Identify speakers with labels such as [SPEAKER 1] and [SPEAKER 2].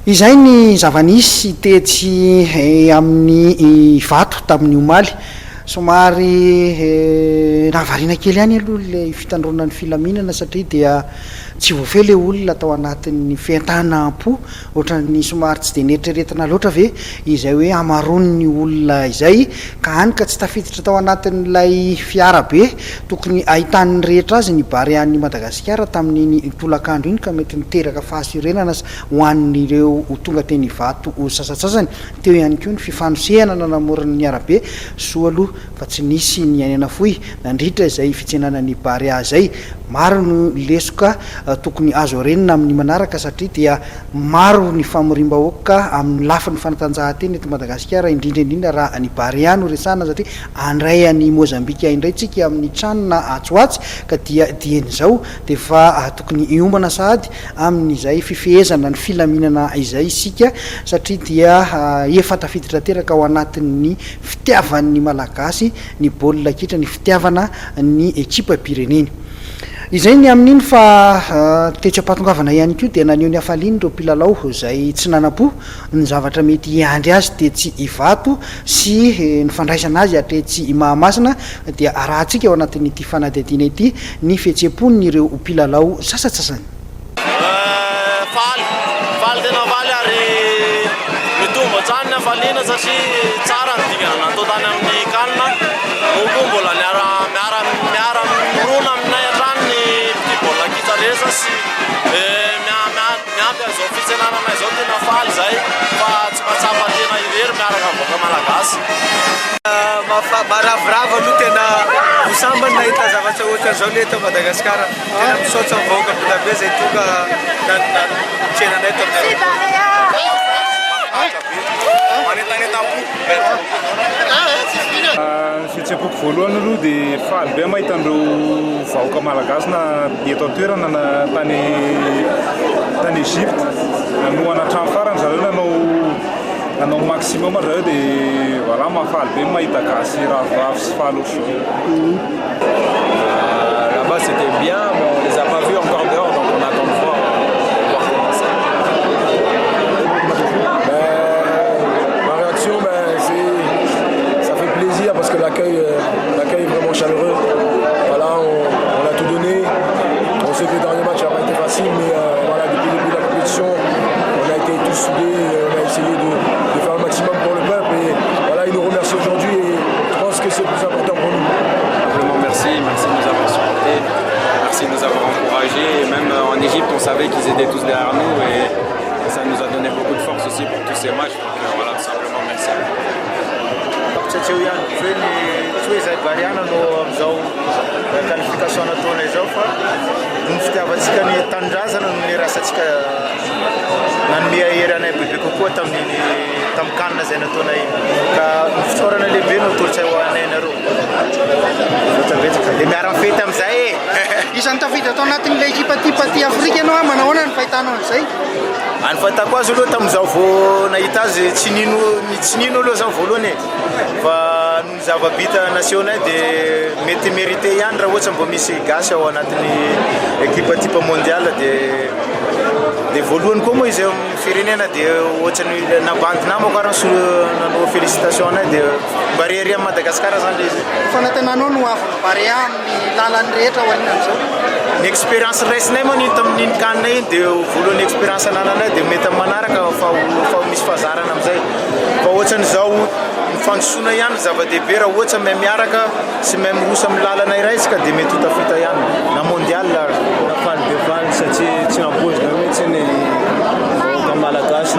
[SPEAKER 1] Izay ny zavanisy tetsy amin'ny vato tamin'ny omaly somary navarina kely ihany aloha le fitandronan'ny filaminana satria dia tsy voafeh le olona atao anatin'ny fiantanam-po ohatran'ny somary tsy de neritreretina loatra ve izay hoe amaron'ny olona izay ka hany ka tsy tafiditra tao anatin'ilay fiarabe tokony ahitan'ny rehetra azy ny bary an'ny Madagasikara tamin'ny tolakandro iny ka mety niteraka fahasirenana ho an'ireo tonga teny vato sasatsasany teo ihany koa ny fifanosehana nanamorany arabe soa aloha fa tsy nisy ny any anafoy nandritra izay fitsenanany bary zay maro no lesoka tokony azo renina amin'ny manaraka satria dia maro ny famorim-bahoaka amin'ny lafin'ny fanatanjahanteny eto Madagasikara indrindra raha ny bary no resana satria andray any Mozambika indray tsika amin'ny tranona atsoatsy ka dia dian'izao de fa tokony iombana sahady amin'izay fifehezana ny filaminana izay isika satria dia efa tafiditra teraka ao anatin'ny fitiavan'ny malagasy ny baolina kitra ny fitiavana ny ekipa pireneny izay ny amin'iny fa tetsy ampatongavana ihany koa dia naneo ny afaliny ireo mpilalao izay tsy nanam-po ny zavatra mety iandry azy tetsy ivato sy ny fandraisana azy atretsy Mahamasina dia arahantsika ao anatin'ity fanadihadiana ity ny fihetseham-pon'ny ireo mpilalao sasatsasany.
[SPEAKER 2] Faly tena valy ary mitombo hatrany ny afaliana satria tsara ny dingana natao tany amin'ny kanina mokoa mbola miara mirona aminay hatrany ny baolina kitra resa sy miampy an'izao fitsenanana izao tena faly zay fa tsy mahatsapa tena irery miaraka avoaka malagasy. Maravoravo aloha tena misambany nahita zavatra ohatran'izao le eto Madagasikara tena misaotra mivahoaka be be zay tonga tsenanay eto
[SPEAKER 3] fihetseham-poko voalohany aloha dia faly be mahita andreo vahoaka malagasy na eto an-toerana na tany Egypte no anatrano farany zareo nanao maximum zareo dia voilà mahafaly be mahita gasy ravoravo sy faly ohatr'izao.
[SPEAKER 2] Là-bas c'était bien, mais on les a pas vus encore dehors, donc on attend de voir comment ça.
[SPEAKER 4] Ma réaction, ça fait plaisir parce que l'accueil est vraiment chaleureux. Voilà, on a tout donné. On sait que le dernier match n'a pas été facile, mais voilà, depuis le début de la compétition, on a été tous soudés, on a essayé de faire le maximum pour le peuple et voilà, ils nous remercient aujourd'hui et je pense que c'est le plus important pour nous.
[SPEAKER 2] Simplement merci de nous avoir supportés, merci de nous avoir encouragés et même en Égypte on savait qu'ils étaient tous derrière nous et ça nous a donné beaucoup de force aussi pour tous ces matchs, donc voilà, tout simplement merci.
[SPEAKER 5] Satria ihany hoe ny tsy hoe izay variana no amin'izao qualification nataona izao fa ny fitiavantsika ny tanindrazana no nirasantsika nanome hery anay bebe kokoa tamin'ny kanina izay nataona iny ka ny fitsaorana lehibe no tolotsay ho anay nareo betsaka dia miara-mifety amin'izay
[SPEAKER 1] Isan'ny tafiditra tao anatin'ilay ekipa ty Afrika ianao manao ahoana ny fahitanao an'izay?
[SPEAKER 5] Ny fahitako azy aloha tamin'izao vao nahita azy tsy nino aloha zaho voalohany fa ny zava-bita nasionay dia mety mérité ihany raha ohatsy mbo misy gasy ao anatin'ny ekipa type mondial dia voalohany koa moa izy amin'ny firenena dia ohatrany nabandy namako ary nanao félicitation anay dia mba rery amin'ny Madagasikara zany izy.
[SPEAKER 1] Fanantenanao no avy barea amin'ny lalany rehetra ho anina amin'izao?
[SPEAKER 5] Ny expérience raisinay moa ny tamin'iny kanina iny dia voalohany expérience anananay dia mety amin'ny manaraka fa misy fahazarana amin'izay fa ohatran'izao fandrosoana ihany zava-dehibe raha ohatsa mahay miaraka sy mahay miroso amin'ny lalana iray isika dia mety ho tafita ihany na mondial
[SPEAKER 2] faly be faly satria tsy nampozina mihitsy ny vahoaka malagasy